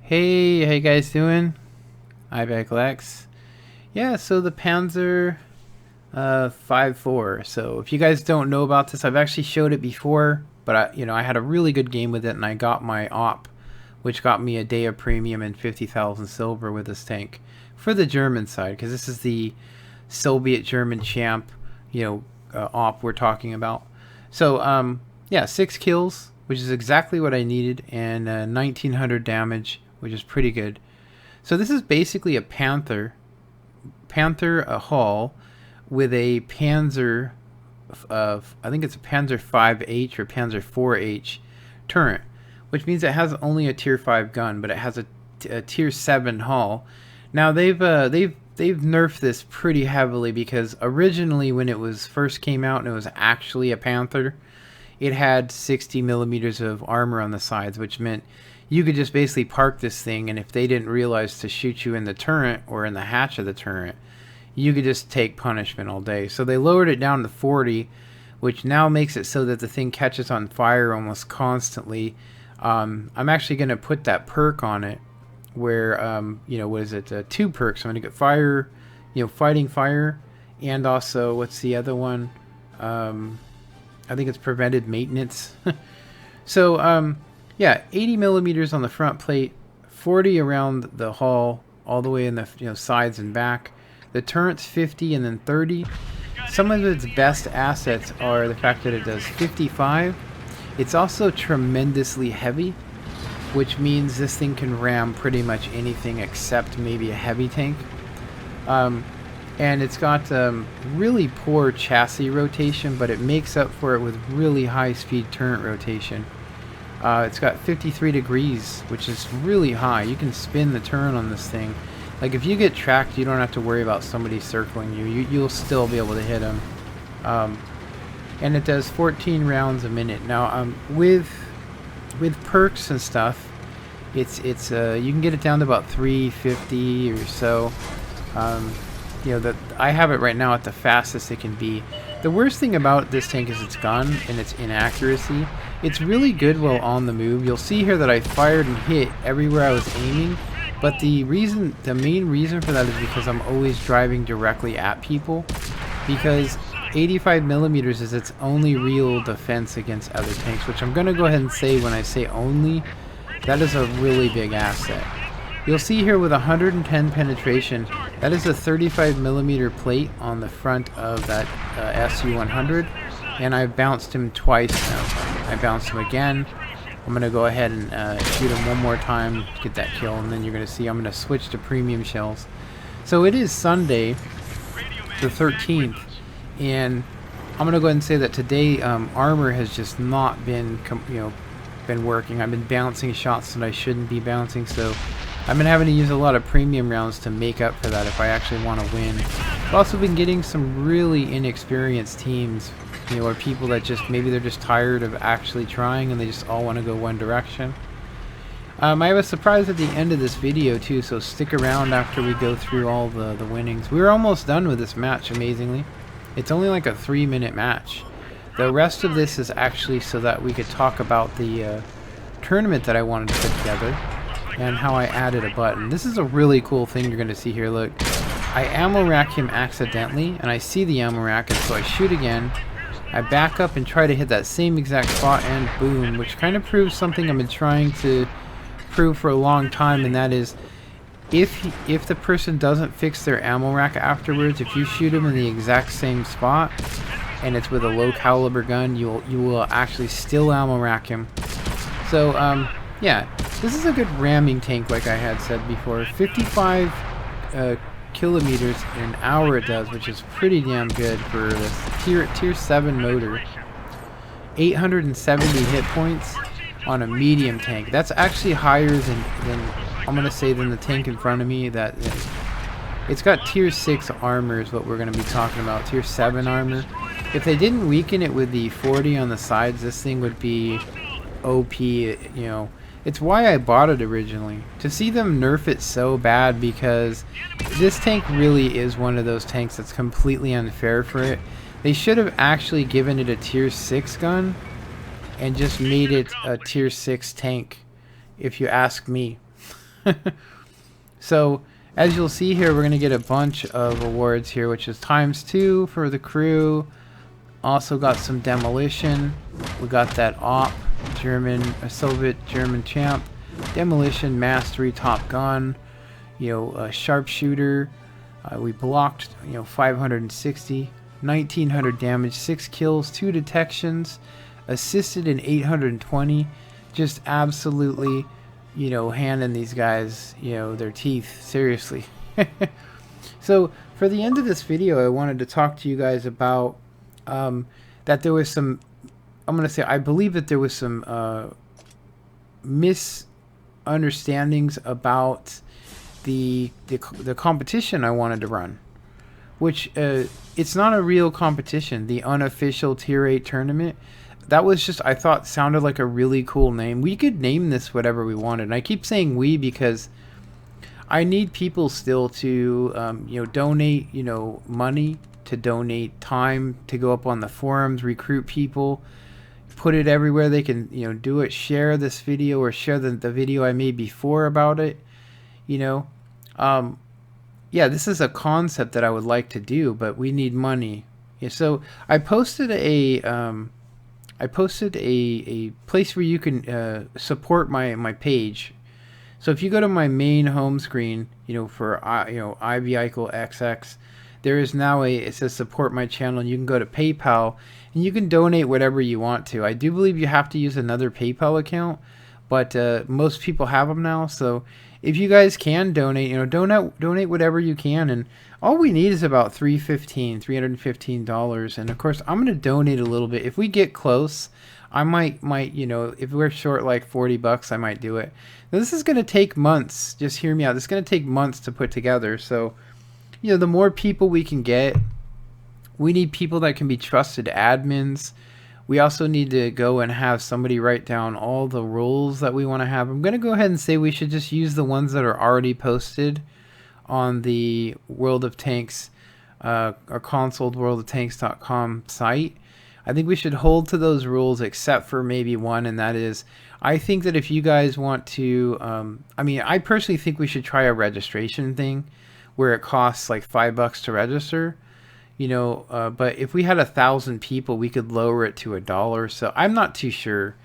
Hey, how you guys doing? Lex. Yeah, so the Panzer 5.4. So if you guys don't know about this, I've actually showed it before, but I had a really good game with it, and I got my op, which got me a day of premium and 50,000 silver with this tank for the German side, because this is the Soviet German champ, op we're talking about. So yeah, 6 kills, which is exactly what I needed, and 1900 damage, which is pretty good. So this is basically a Panther a hull with a Panzer I think it's a Panzer 5H or Panzer 4H turret, which means it has only a tier 5 gun, but it has a tier 7 hull. Now they've nerfed this pretty heavily, because originally when it was first came out and it was actually a Panther, it had 60 millimeters of armor on the sides, which meant you could just basically park this thing, and if they didn't realize to shoot you in the turret or in the hatch of the turret, you could just take punishment all day. So they lowered it down to 40, which now makes it so that the thing catches on fire almost constantly. I'm actually going to put that perk on it where, what is it? 2 perks. I'm going to get fire, fighting fire, and also, what's the other one? I think it's prevented maintenance. So, yeah, 80 millimeters on the front plate, 40 around the hull, all the way in the sides and back. The turret's 50 and then 30. Some of its best assets are the fact that it does 55. It's also tremendously heavy, which means this thing can ram pretty much anything except maybe a heavy tank. And it's got really poor chassis rotation, but it makes up for it with really high speed turret rotation. It's got 53 degrees, which is really high. You can spin the turret on this thing. Like, if you get tracked, you don't have to worry about somebody circling you. You'll still be able to hit them. And it does 14 rounds a minute. Now, with perks and stuff, it's you can get it down to about 350 or so. That I have it right now at the fastest it can be. The worst thing about this tank is its gun and its inaccuracy. It's really good while on the move. You'll see here that I fired and hit everywhere I was aiming, but the main reason for that is because I'm always driving directly at people, because 85 millimeters is its only real defense against other tanks, which I'm going to go ahead and say, when I say only, that is a really big asset. You'll see here with 110 penetration, that is a 35 millimeter plate on the front of that SU-100, and I bounced him twice now. I bounced him again. I'm going to go ahead and shoot him one more time to get that kill, and then you're going to see I'm going to switch to premium shells. So it is Sunday, the 13th, and I'm going to go ahead and say that today armor has just not been working. I've been bouncing shots that I shouldn't be bouncing, so I've been having to use a lot of premium rounds to make up for that if I actually want to win. I've also been getting some really inexperienced teams, or people that just, maybe they're just tired of actually trying and they just all want to go one direction. I have a surprise at the end of this video too, so stick around after we go through all the winnings. We're almost done with this match, amazingly. It's only like a 3-minute match. The rest of this is actually so that we could talk about the tournament that I wanted to put together, and how I added a button. This is a really cool thing you're going to see here. Look, I ammo rack him accidentally, and I see the ammo rack, and so I shoot again. I back up and try to hit that same exact spot, and boom, which kind of proves something I've been trying to prove for a long time, and that is, if the person doesn't fix their ammo rack afterwards, if you shoot them in the exact same spot, and it's with a low caliber gun, you will actually still ammo rack him. So, yeah. This is a good ramming tank, like I had said before. 55 kilometers an hour it does, which is pretty damn good for this tier 7 motor. 870 hit points on a medium tank. That's actually higher than I'm gonna say, than the tank in front of me. It's got tier 6 armor is what we're gonna be talking about. Tier 7 armor. If they didn't weaken it with the 40 on the sides, this thing would be OP. It's why I bought it originally. To see them nerf it so bad, because this tank really is one of those tanks that's completely unfair for it. They should have actually given it a tier 6 gun and just made it a tier 6 tank, if you ask me. So as you'll see here, we're going to get a bunch of awards here, which is ×2 for the crew. Also got some demolition. We got that op, Soviet German champ, demolition, mastery, top gun, sharpshooter. We blocked 560, 1900 damage, 6 kills, 2 detections, assisted in 820. Just absolutely handing these guys their teeth, seriously. So for the end of this video, I wanted to talk to you guys about that there was some, I believe that there was some misunderstandings about the competition I wanted to run, which it's not a real competition. The unofficial tier 8 tournament, that was just, I thought, sounded like a really cool name. We could name this whatever we wanted, and I keep saying we because I need people still to donate money, to donate time, to go up on the forums, recruit people, put it everywhere they can do it, share this video, or share the video I made before about it. Yeah, this is a concept that I would like to do, but we need money. Yeah, so I posted a place where you can support my page. So if you go to my main home screen, for Pz.Kpfw, there is now it says support my channel, and you can go to PayPal and you can donate whatever you want to. I do believe you have to use another PayPal account, but most people have them now. So if you guys can donate, donate whatever you can, and all we need is about $315, and of course I'm going to donate a little bit. If we get close, I might if we're short like $40, I might do it. Now, this is going to take months. Just hear me out. This is going to take months to put together. So the more people we can get, we need people that can be trusted admins. We also need to go and have somebody write down all the rules that we want to have. I'm going to go ahead and say we should just use the ones that are already posted on the World of Tanks or console worldoftanks.com site. I think we should hold to those rules except for maybe one, and that is, I think that if you guys want to, I personally think we should try a registration thing where it costs like $5 to register. But if we had 1,000 people, we could lower it to $1. So I'm not too sure.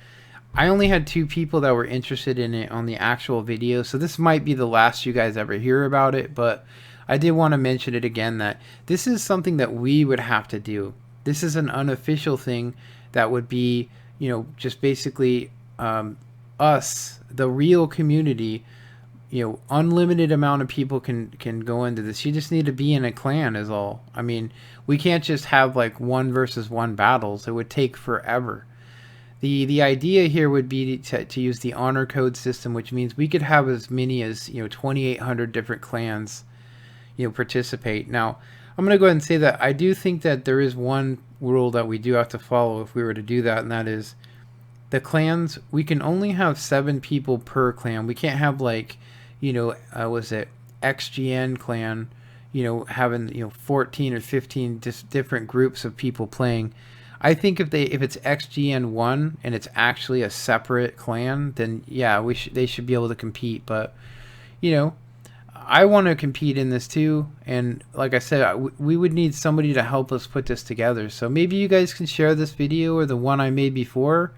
I only had 2 people that were interested in it on the actual video, so this might be the last you guys ever hear about it. But I did want to mention it again, that this is something that we would have to do. This is an unofficial thing that would be, just basically us, the real community. Unlimited amount of people can go into this. You just need to be in a clan is all. We can't just have like 1 versus 1 battles. It would take forever. The idea here would be to use the honor code system, which means we could have as many as 2,800 different clans participate. Now I'm going to go ahead and say that I do think that there is one rule that we do have to follow if we were to do that, and that is the clans. We can only have 7 people per clan. We can't have like was it XGN clan, having 14 or 15 different groups of people playing. I think if it's XGN1 and it's actually a separate clan, then yeah, they should be able to compete. But I want to compete in this too, and like I said, we would need somebody to help us put this together. So maybe you guys can share this video or the one I made before.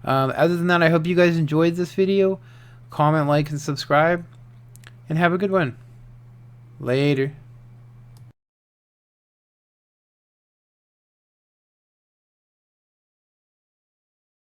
Other than that, I hope you guys enjoyed this video. Comment, like, and subscribe, and have a good one. Later.